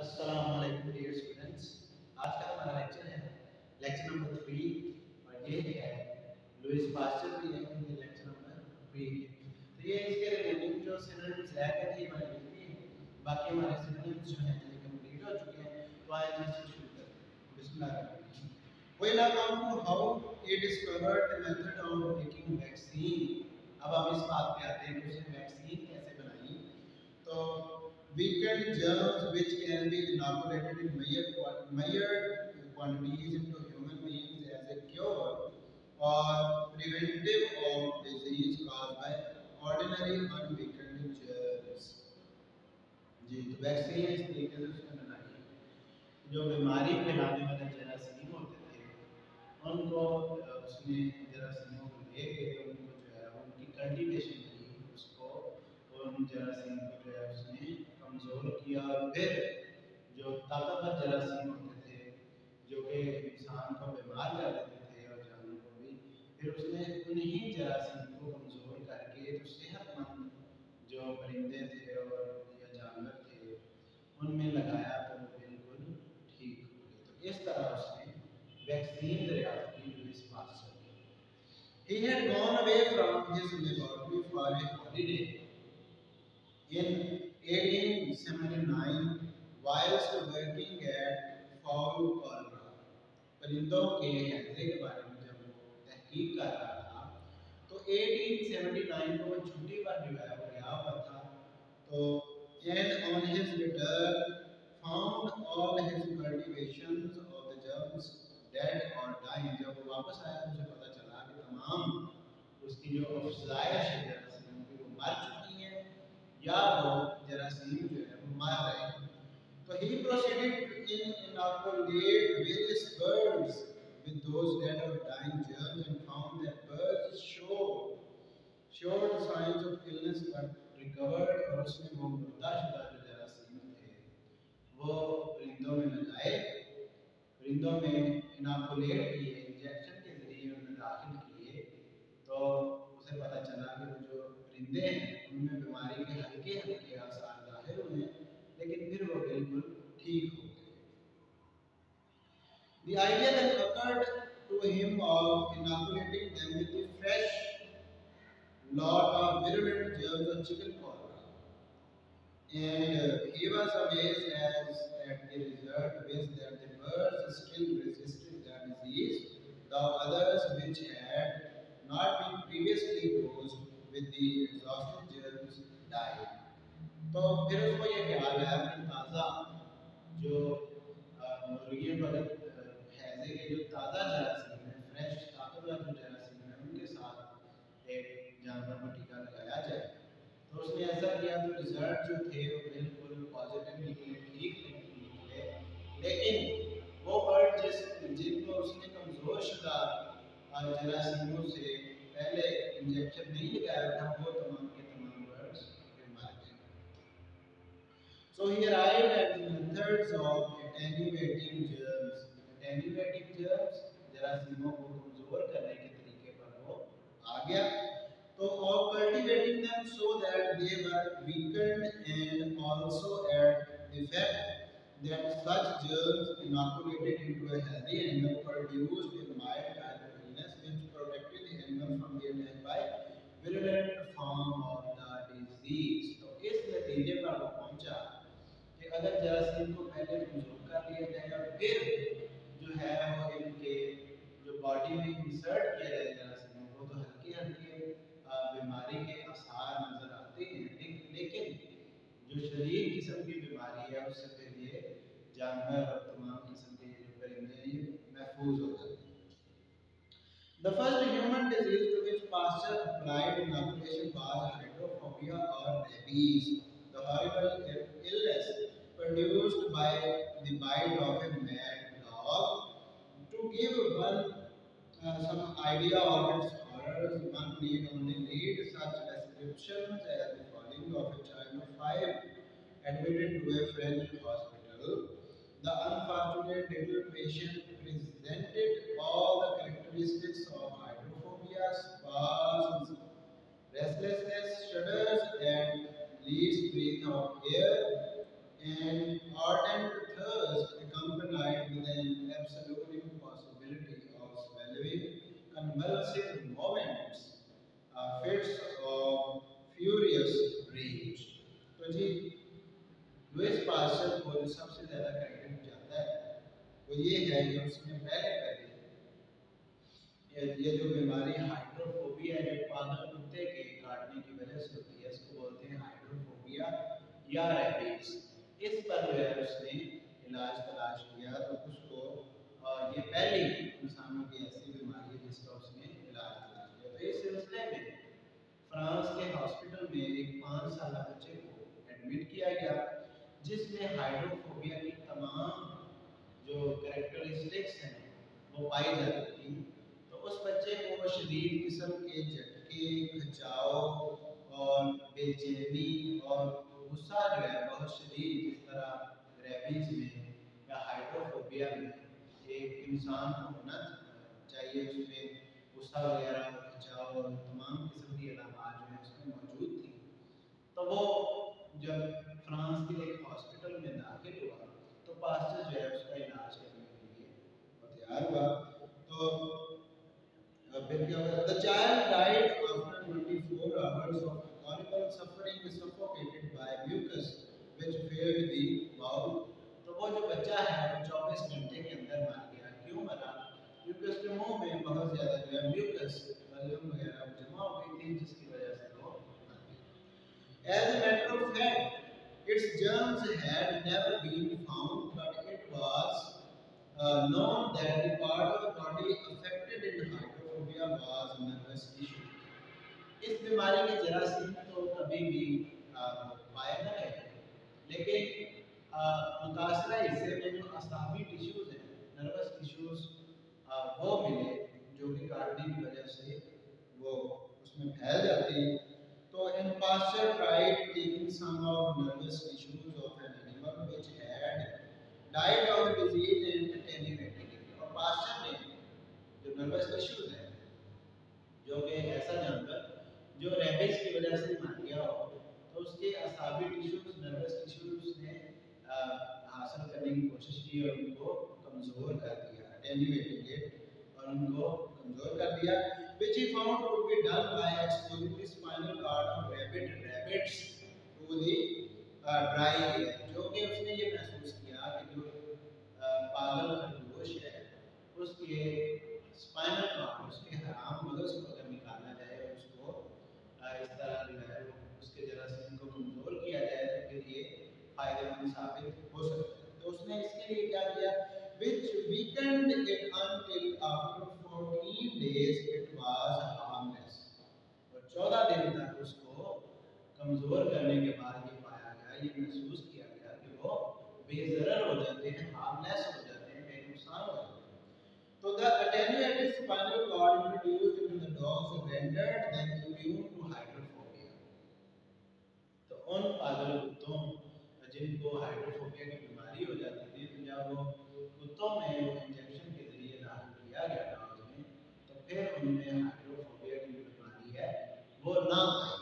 अस्सलाम वालेकुम dear students. आज का हमारा लेक्चर है लेक्चर नंबर 3 और ये है लुइस पास्चर की लेक्चर नंबर 3। तो ये इसके रिलेटिंग जो सिनोनिम्स है कि हमारे लिखी है, बाकी हमारे सिनोनिम्स जो हैं ये कंप्लीट हो चुके हैं। तो आइए इससे शुरू करते हैं। बिस्मिल्लाह। We now come to how he discovered the method of making vaccine। अब हम इस बात पे आते हैं कि उसने वैक्सीन कैसे बनाई। तो weakened germs which can be inoculated in measured quantities into human beings as a cure or preventive of disease caused by ordinary unweakened germs। जी, तो वैक्सीन इस तरीके से उसने बनाई। जो बीमारी फैलाने वाले जरासीम होते थे उनको उसने जरासीमों को लेके उनको जो है उनकी कल्टीवेशन की, उसको उन जरासीम को जो है उसने कमज़ोर किया और फिर जो ताकतवर जरासीम होते थे जो कि इंसान को बीमार कर देते थे और जानवर को भी, फिर उसने उन्हीं जरासीम को कमज़ोर करके जो सेहतमंद जो परिंदे थे और या जानवर थे उनमें लगाया तो वो बिल्कुल ठीक हो गए। तो इस तरह उसने वैक्सीन दरियाफ्त की Louis Pasteur. He had gone away from his laboratory for a holiday in 1879 whilst working at Fowl Cobra। परिंदों के हैजे के बारे में जब वो तहकीक कर रहा था तो 1879 को वो छुट्टी पर जो है वो गया हुआ था। तो and on his return found all his cultivations of the germs dead or dying। जब वो वापस आया तो उसे पता चला कि तमाम उसकी जो अफजाइश है जरासीम की वो मर चुकी हैं या वो जरासीम जो है वो मर रहे हैं। तो he proceeded to inoculate various birds with those dead or dying germs and found that birds showed signs of illness but recovered। और उसने वो मुर्दाशुदा जो जरासीम थे वो परिंदों में लगाए, परिंदों में इनोकुलेट किए, इंजेक्शन के जरिए उन्हें दाखिल किए। तो उसे पता चला कि वो जो परिंदे हैं उनमें बीमारी के हल्के हल्के आसार जाहिर हुए लेकिन फिर वो बिल्कुल ठीक हो गए। The idea then occurred to him of inoculating them with the fresh lot of virulent germs of chickenpox, and he was amazed at the result which that the birds still resisted the disease, the others which had not been previously dosed with the exhausted germs died। तो फिर उसको ये ख्याल आया कि ताज़ा जो मुर्गियों वाले हैजे के जो ताज़ा जरासीम है, फ्रेश ताकतवर जो जरासीम है उनके साथ एक जानवर को टीका लगाया जाए। तो उसने ऐसा किया तो रिजल्ट जो थे वो बिल्कुल पॉजिटिव निकले, ठीक निकले। लेकिन वो बर्ड जिनको उसने कमज़ोर शुदा जरासीमों से पहले इंजेक्शन नहीं लगाया था वो तमाम के तमाम बर्ड्स फिर मर गए। So he arrived at the methods of attenuating germs। attenuating germs जरासीमों को कमज़ोर करने के तरीके पर वो आ गया। तो of cultivating them so that they were weakened and also at the fact that such germs inoculated into a healthy animal produced a mild type of illness which protected the animal from the attack by virulent form of the disease। तो इस नतीजे पर वो पहुंचा कि अगर जरासीम को पहले कमजोर कर लिया जाए और फिर जो है वो इनके जो बॉडी में इंसर्ट किया जाए जरासीमों को तो हल्के हल्के बीमारी के आसार नजर आते हैं, लेकिन जो शरीर किस्म की बीमारी है उससे फिर ये जानवर और तमाम किस्म के जो परिंदे हैं ये महफूज हो जाते हैं। The first human disease to which Pasteur applied inoculation was hydrophobia or rabies, the horrible illness produced by the bite of a mad dog। To give one some idea of its horrors, one need only read such descriptions as the following of a child of 5 admitted to a French hospital। The unfortunate little patient presented all the characteristics of hydrophobia: spasms, restlessness, shudders, and least breath of air, and ardent thirst accompanied with an absolute impossibility of swallowing, convulsive moments, fits of furious rage. तो जी Louis Pasteur को जो सबसे ज़्यादा credit जाता है वो ये है कि उसने पहले ये जो बीमारी हाइड्रोफोबिया जो पागल कुत्ते के काटने की वजह से होती है इसको बोलते हैं हाइड्रोफोबिया या रेबीज। इस पर जो है उसने इलाज तलाश किया तो उसको ये पहली इंसानों की ऐसी बीमारी है जिसका उसने इलाज तलाश किया। तो इस सिलसिले में फ्रांस के हॉस्पिटल में एक 5 साल बच्चे को एडमिट किया गया जिसमें हाइड्रोफोबिया की तमाम जो कैरेक्टरिस्टिक्स हैं वो पाई जाती थी। तो उस बच्चे को शदीद किस्म के झटके, खिंचाव और बेचैनी और गुस्सा जो है बहुत शदीद, जिस तरह रेबीज में या हाइड्रोफोबिया में एक इंसान को होना चाहिए, उसमें गुस्सा वगैरह, खिंचाव और तमाम किस्म की अलामात जो है उसमें मौजूद थी। तो वो जब फ्रांस के एक हॉस्पिटल में दाखिल हुआ तो पास्टर जो है उसका इलाज करने के लिए तैयार हुआ। तो फिर क्या हुआ? The child died after 24 hours of horrible suffering, suffocated by mucus which filled the mouth. तो वो जो बच्चा है वो 24 घंटे के अंदर मर गया। क्यों मरा? क्योंकि उसके मुंह में बहुत ज़्यादा जो है म्यूकस बलगम वगैरह जमा हो गई थी जिसकी वजह से वो मर गया। As a matter of fact, its germs had never been found, but it was known that the part of the body affected in hydrophobia was nervous tissue. इस बीमारी के जरासीम तो कभी भी पाए न गए, लेकिन मुतासरा हिस्से में जो असाबी टिश्यूज हैं, नर्वस टिश्यूज, वो मिले जो कि काटने की वजह से वो उसमें फैल जाते हैं। तो in Pasteur tried taking some of nervous tissues of an animal which had died of the disease and attenuating it। और पास्टर ने जो नर्वस टिश्यूज है, जो कि ऐसा जानवर जो रेबीज की वजह से मर गया हो, तो उसके असाबी टिश्यूज, नर्वस टिश्यूज ने हासिल करने की कोशिश की और उनको कमज़ोर कर दिया, attenuating it, और उनको कमज़ोर कर दिया, which he found could be done by exposing the spinal cord of rabbits to the dry air। जो कि उसने ये महसूस किया कि जो पागल खरगोश है उसके स्पाइनल कॉर्ड, उसके हराम मगज को अगर निकाला जाए और उसको इस तरह जो है उसके जरासीम को कमज़ोर किया जाए तो फिर ये फायदेमंद साबित हो सकता है। तो उसने इसके लिए क्या किया? which weakened it until after 14 days it was harmless। और 14 दिन तक उसको कमज़ोर करने के बाद ये पाया गया, ये महसूस किया गया कि वो बेज़रर हो जाते हैं, हार्मलेस हो जाते हैं, बेनुकसान हो जाते हैं। तो the attenuated spinal cord introduced into the dogs rendered them immune to hydrophobia। तो उन पागल कुत्तों जिनको हाइड्रोफोबिया की बीमारी हो जाती थी, तो जब वो कुत्तों में वो इंजेक्शन के जरिए दाखिल किया गया डॉग्स में, तो फिर उनमें हाइड्रोफोबिया की जो बीमारी है वो ना आई।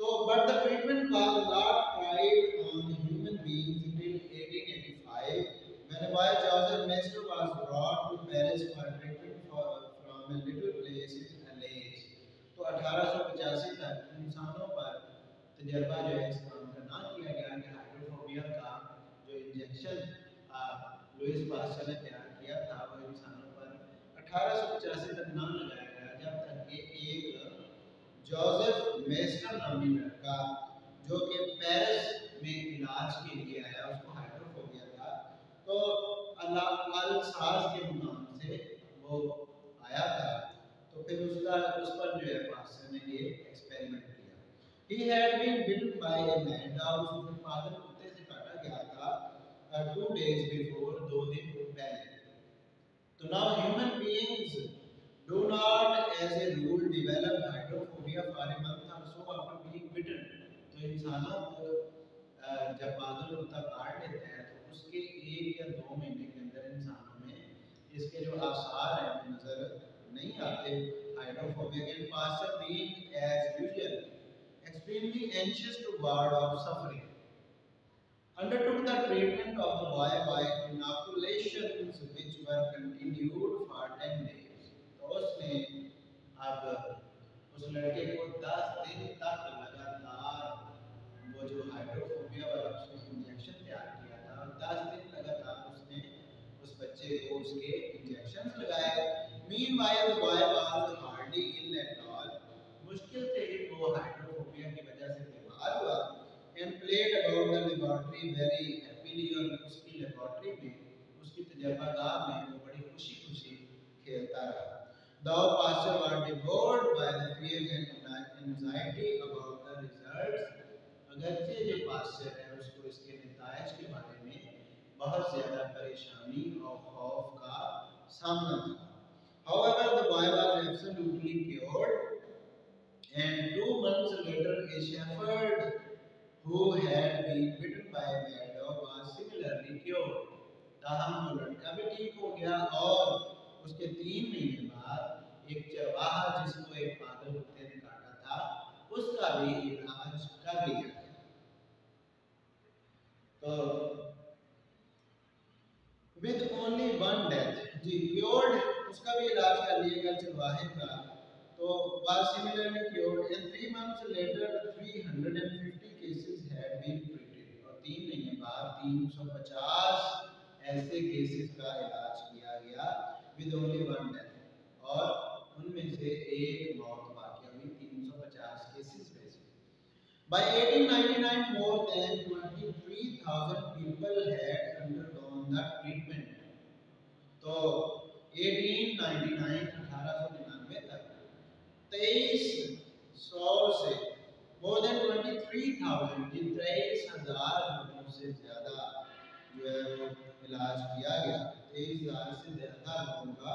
तो but the treatment was not tried on the human beings until 1885 when a boy Joseph Mester was brought to Paris for treatment from a little place in Alais। तो 1885 तक इंसानों पर तजर्बा जो है इस काम का ना किया गया कि हाइड्रोफोबिया का जो इंजेक्शन लुइस पास्चर ने तैयार किया था वो इंसानों पर 1885 तक ना लगाया गया, जब तक कि एक जोसेफ मेस्टर नामी लड़का जो कि पेरिस में इलाज के लिए आया, उसको हाइड्रोफोबिया था, तो अल्सास के मुकाम से वो आया था। तो फिर उस पर जो है पास्टर ने ये एक्सपेरिमेंट किया। He had been bitten by a mad dog, उसको पागल कुत्ते से काटा गया था 2 days before, 2 दिन पहले। तो now human beings do not as a rule develop hydrophobia for a month or so after being bitten। तो इंसानों को जब पागल कुत्ता काट लेता है तो उसके 1 या 2 महीने के अंदर इंसानों में इसके जो आसार हैं वो नजर नहीं आते हाइड्रोफोबिया के। Pastor being as usual extremely anxious to ward off suffering, undertook the treatment of the boy by inoculations which were continued for 10 days. तो उसने अब उस लड़के को 10 दिन तक लगातार वो जो हाइड्रोफोबिया वाला उसने इंजेक्शन तैयार किया था और 10 दिन लगातार उसने उस बच्चे को उसके इंजेक्शन लगाए। Meanwhile the boy was hardly ill at all. मुश्किल से ही वो हाइड्रोफोबिया की वजह से बीमार हुआ and played about the laboratory very happily और उसकी लेबोरेटरी में उसकी तजर्बागाह में वो बड़ी खुशी खुशी खेलता रहा। Thou pastor was devoured by the fears and anxiety about the results. अगरचे जो पास्टर है उसको इसके नतायज के बारे में बहुत ज्यादा परेशानी और खौफ का सामना था। However, the boy was absolutely cured, and 2 months later, a shepherd who had been bitten by a mad dog was similarly cured. ताहम वो लड़का भी ठीक हो गया और उसके 3 महीने बाद एक चरवाहा जिसको एक पागल कुत्ते ने काटा था उसका भी इलाज कर लिया गया। तो with only one death, ji cured उसका भी इलाज कर लिया गया चरवाहे का। तो was similarly cured and 3 months later 350 cases had been treated और 3 महीने बाद 350 ऐसे केसेस का इलाज किया गया with only one death और उनमें से एक मौत वाकई हुई 350 केसेस में से। By 1899 more than 23,000 people had undergone the treatment. तो 1899 तक 2300 से more than 23,000 23,000 लोगों से ज्यादा जो है वो इलाज किया गया। 23,000 से ज्यादा लोगों का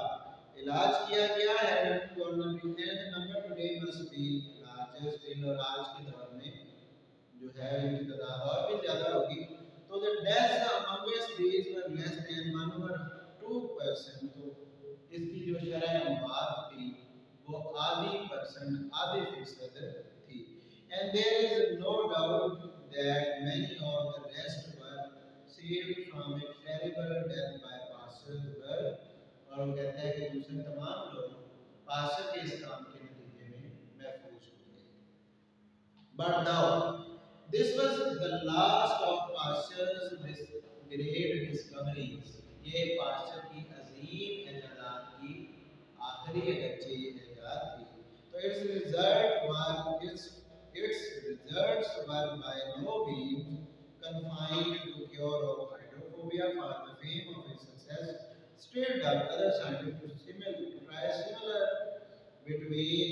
इलाज किया गया है। Government and number today must be largest in और आज के दौर में जो है इनकी तादाद और भी ज्यादा होगी। तो the deaths amongst these were less than 1/2%। तो इसकी जो शरह अनुपात थी वो आधे फीसद थी। And there is no doubt that many of the rest were saved from a terrible death by pastors were और वो कहता है कि दूसरे तमाम लोग पास्टर के इस काम के नतीजे में महफूज हो गए। But now this was the last of pastors' great discoveries. ये पास्टर की अजीम इजादात की आखिरी अगरचे इजाद थी। तो its results were by no means confined to cure of hydrophobia. For the fame of his success stirred up other scientists to try similar between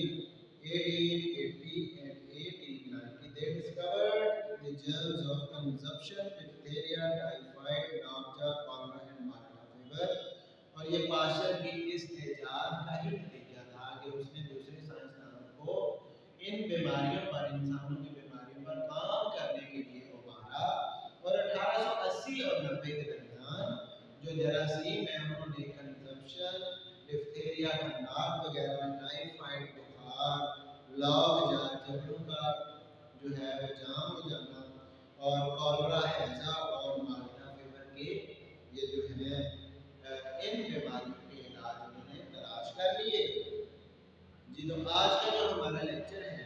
1880 and 1890. They discovered the germs of consumption, diphtheria, typhoid, nausea, cholera and Malta fever. और ये pastor की इस इजाद का ही नतीजा था कि उसने दूसरे साइंसदानों को इन बीमारियों पर, इंसानों की बीमारियों पर काम करने के लिए उभारा। और 1880 और 90 के दरमियान जो जरासीम है उन्होंने कंजम्पशन, डिप्थीरिया, खंडात वगैरह, टाइफाइड बुखार, लॉग या जबड़ों का जो है वो जाम हो जाना और कॉलरा, हैजा और माल्टा फीवर के ये जो है इन बीमारियों के इलाज उन्होंने तलाश कर लिए। जी तो आज का जो हमारा लेक्चर है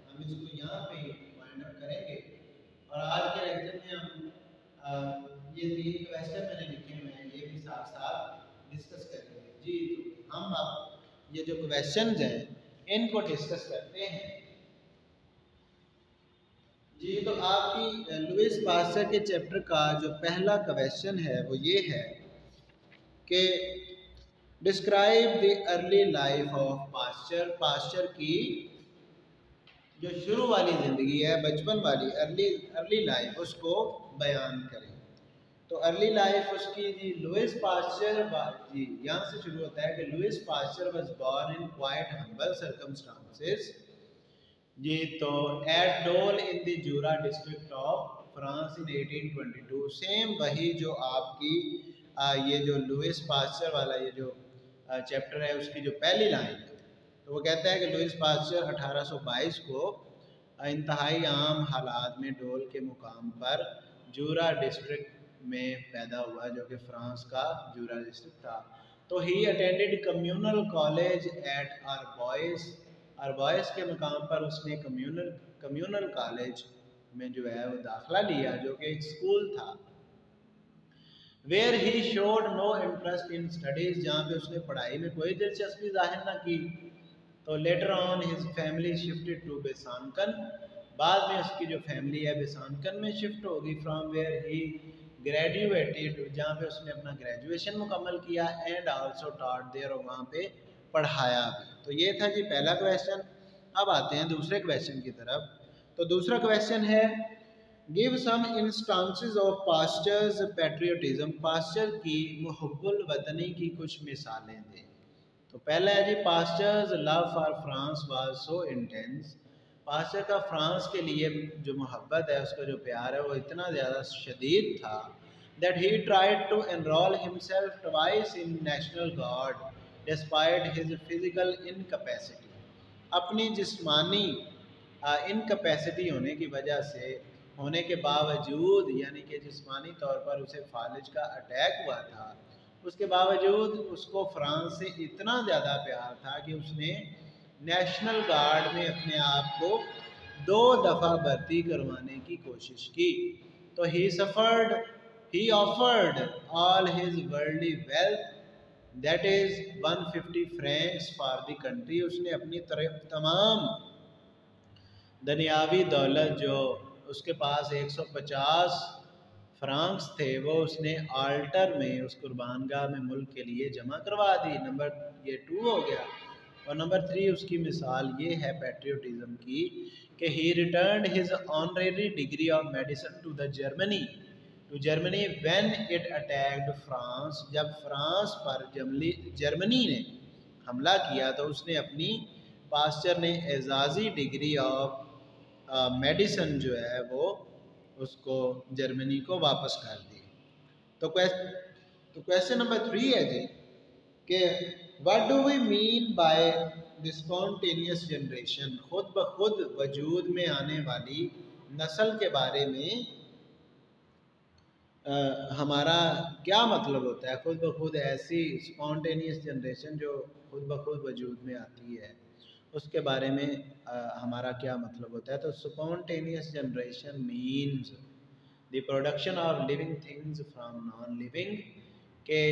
हम इसको यहाँ पे वाइंड अप करेंगे और आज के लेक्चर में हम ये 3 क्वेश्चन मैंने लिखे हुए हैं ये भी साथ साथ डिस्कस करेंगे। जी तो हम अब ये जो क्वेश्चंस हैं इनको डिस्कस करते हैं। जी तो आपकी लुइस पास्चर के चैप्टर का जो पहला क्वेश्चन है वो ये है कि describe the early life of Pasteur. Pasteur की जो शुरू वाली ज़िंदगी है, बचपन वाली अर्ली लाइफ उसको बयान करें। तो अर्ली लाइफ उसकी जी लुइस पास्चर जी यहाँ से शुरू होता है कि Louis Pasteur was born in quite humble circumstances. जी तो at Dole in the Jura district of France in 1822। Same वही जो आपकी ये जो लुइस पास्चर वाला ये जो चैप्टर है उसकी जो पहली लाइन है तो वो कहता है कि लुइस पास्चर 1822 को इंतहाई आम हालात में डोल के मुकाम पर जूरा डिस्ट्रिक्ट में पैदा हुआ, जो कि फ्रांस का जूरा डिस्ट्रिक्ट था। तो he attended communal college at Arbois के मुकाम पर उसने कम्यूनल कॉलेज में जो है वो दाखिला लिया, जो कि एक स्कूल था। Where he showed no interest in studies, जहाँ पे उसने पढ़ाई में कोई दिलचस्पी जाहिर ना की। तो later on his family shifted to Besancon, बाद में उसकी जो फैमिली है बेसानकन में शिफ्ट होगी। फ्रॉम वेयर ही ग्रेजुएटेड, जहाँ पे उसने अपना ग्रेजुएशन मुकम्मल किया। एंड आल्सो टॉट देयर, और वहाँ पे पढ़ाया भी। तो ये था जी पहला क्वेश्चन। अब आते हैं दूसरे क्वेश्चन की तरफ। तो दूसरा क्वेश्चन है give some instances of Pasteur's patriotism, Pasteur की मुहब्बुल वतनी की कुछ मिसालें दें। तो पहला है जी Pasteur's love for France was so intense, Pasteur का फ्रांस के लिए जो मोहब्बत है, उसका जो प्यार है वो इतना ज़्यादा शदीद था that he tried to enrol himself twice in national guard despite his physical incapacity, अपनी जिस्मानी इनकैपेसिटी होने के बावजूद, यानी कि जिस्मानी तौर पर उसे फालिज का अटैक हुआ था, उसके बावजूद उसको फ्रांस से इतना ज़्यादा प्यार था कि उसने नेशनल गार्ड में अपने आप को 2 दफ़ा भर्ती करवाने की कोशिश की। तो ही offered all his worldly wealth, that is 150 Franks for the country, उसने अपनी तमाम दुनियावी दौलत जो उसके पास 150 फ्रांक्स थे वो उसने आल्टर में, उस कुर्बानगाह में मुल्क के लिए जमा करवा दी। नंबर ये 2 हो गया। और नंबर 3 उसकी मिसाल ये है पैट्रियोटिज्म की कि he returned his honorary degree of medicine to Germany when it attacked France, जब फ्रांस पर जर्मनी ने हमला किया तो उसने अपनी पास्चर ने एजाज़ी डिग्री ऑफ मेडिसिन जो है वो उसको जर्मनी को वापस कर दी। तो क्वेश्चन नंबर 3 है जी कि what do we mean by the spontaneous generation, खुद ब खुद वजूद में आने वाली नस्ल के बारे में हमारा क्या मतलब होता है। खुद ब खुद ऐसी स्पॉन्टेनियस जनरेशन जो खुद ब खुद वजूद में आती है, उसके बारे में हमारा क्या मतलब होता है। तो spontaneous generation means the production of living things from non living, के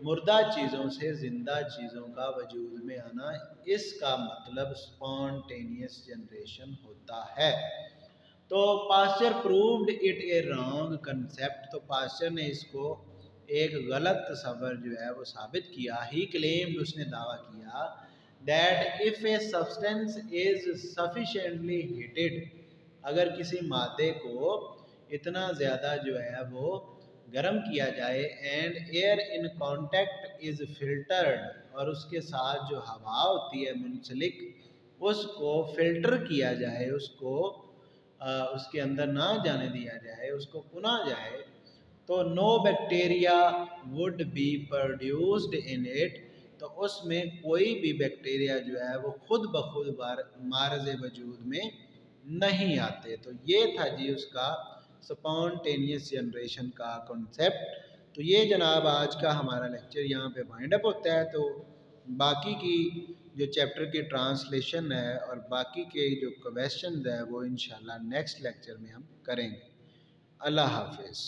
मुर्दा चीज़ों से ज़िंदा चीज़ों का वजूद में आना, इसका मतलब स्पॉन्टेनियस जनरेशन होता है। तो Pasteur proved it a wrong concept, तो पास्चर ने इसको एक गलत तस्वर जो है वो साबित किया। ही क्लेम्ड, उसने दावा किया that if a substance is sufficiently heated, अगर किसी मादे को इतना ज़्यादा जो है वो गर्म किया जाए, and air in contact is filtered, और उसके साथ जो हवा होती है मुंसलिक, उसको फिल्टर किया जाए, उसको उसके अंदर ना जाने दिया जाए, उसको पुना जाए, तो no bacteria would be produced in it, तो उसमें कोई भी बैक्टीरिया जो है वो खुद ब खुद मारज़ वजूद में नहीं आते। तो ये था जी उसका स्पॉन्टेनियस जनरेशन का कॉन्सेप्ट। तो ये जनाब आज का हमारा लेक्चर यहाँ पे वाइंड अप होता है। तो बाकी की जो चैप्टर की ट्रांसलेशन है और बाकी के जो क्वेश्चन है वो इंशाल्लाह नेक्स्ट लेक्चर में हम करेंगे। अल्लाह हाफिज़।